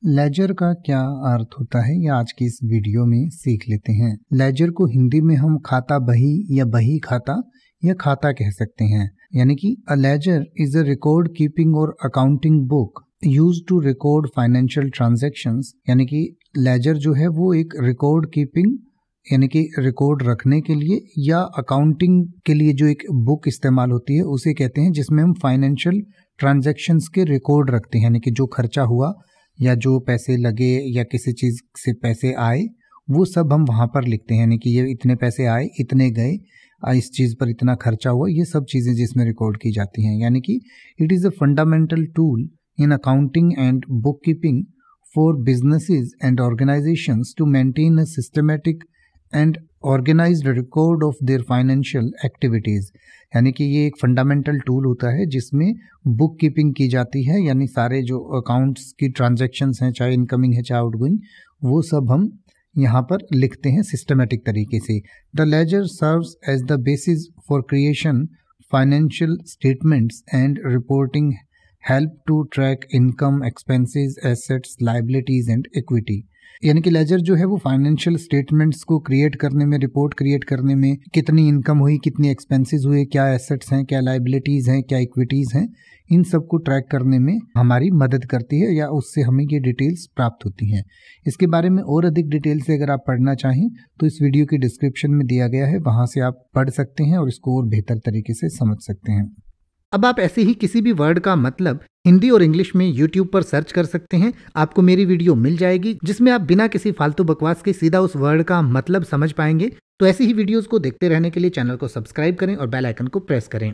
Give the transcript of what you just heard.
Laser का क्या अर्थ होता है ये आज की इस वीडियो में सीख लेते हैं। लेजर को हिंदी में हम खाता बही या बही खाता या खाता कह सकते हैं। यानी कि a ledger is a record keeping और accounting book used to record financial transactions. यानी कि लेजर जो है वो एक रिकॉर्ड कीपिंग यानी कि रिकॉर्ड रखने के लिए या अकाउंटिंग के लिए जो एक बुक इस्तेमाल होती है उसे कहते हैं, जिसमें हम फाइनेंशियल ट्रांजैक्शंस के रिकॉर्ड रखते हैं। यानी कि जो खर्चा हुआ या जो पैसे लगे या किसी चीज़ से पैसे आए वो सब हम वहाँ पर लिखते हैं। यानी कि ये इतने पैसे आए, इतने गए, इस चीज़ पर इतना खर्चा हुआ, ये सब चीज़ें जिसमें रिकॉर्ड की जाती हैं। यानी कि it is a fundamental tool in accounting and bookkeeping for businesses and organisations to maintain a systematic and organised record of their financial activities. यानी कि ये एक फंडामेंटल टूल होता है जिसमें बुक कीपिंग की जाती है। यानी सारे जो अकाउंट्स की ट्रांजैक्शंस हैं, चाहे इनकमिंग है चाहे आउटगोइंग, वो सब हम यहाँ पर लिखते हैं सिस्टमेटिक तरीके से। The ledger serves as the basis for creation financial statements and reporting, help to track income, expenses, assets, liabilities and equity. यानी कि लेजर जो है वो फाइनेंशियल स्टेटमेंट्स को क्रिएट करने में, रिपोर्ट क्रिएट करने में, कितनी इनकम हुई, कितनी एक्सपेंसेस हुए, क्या एसेट्स हैं, क्या लायबिलिटीज़ हैं, क्या इक्विटीज़ हैं, इन सब को ट्रैक करने में हमारी मदद करती है या उससे हमें ये डिटेल्स प्राप्त होती हैं। इसके बारे में और अधिक डिटेल से अगर आप पढ़ना चाहें तो इस वीडियो की डिस्क्रिप्शन में दिया गया है, वहाँ से आप पढ़ सकते हैं और इसको और बेहतर तरीके से समझ सकते हैं। अब आप ऐसे ही किसी भी वर्ड का मतलब हिंदी और इंग्लिश में YouTube पर सर्च कर सकते हैं। आपको मेरी वीडियो मिल जाएगी जिसमें आप बिना किसी फालतू बकवास के सीधा उस वर्ड का मतलब समझ पाएंगे। तो ऐसी ही वीडियोस को देखते रहने के लिए चैनल को सब्सक्राइब करें और बेल आइकन को प्रेस करें।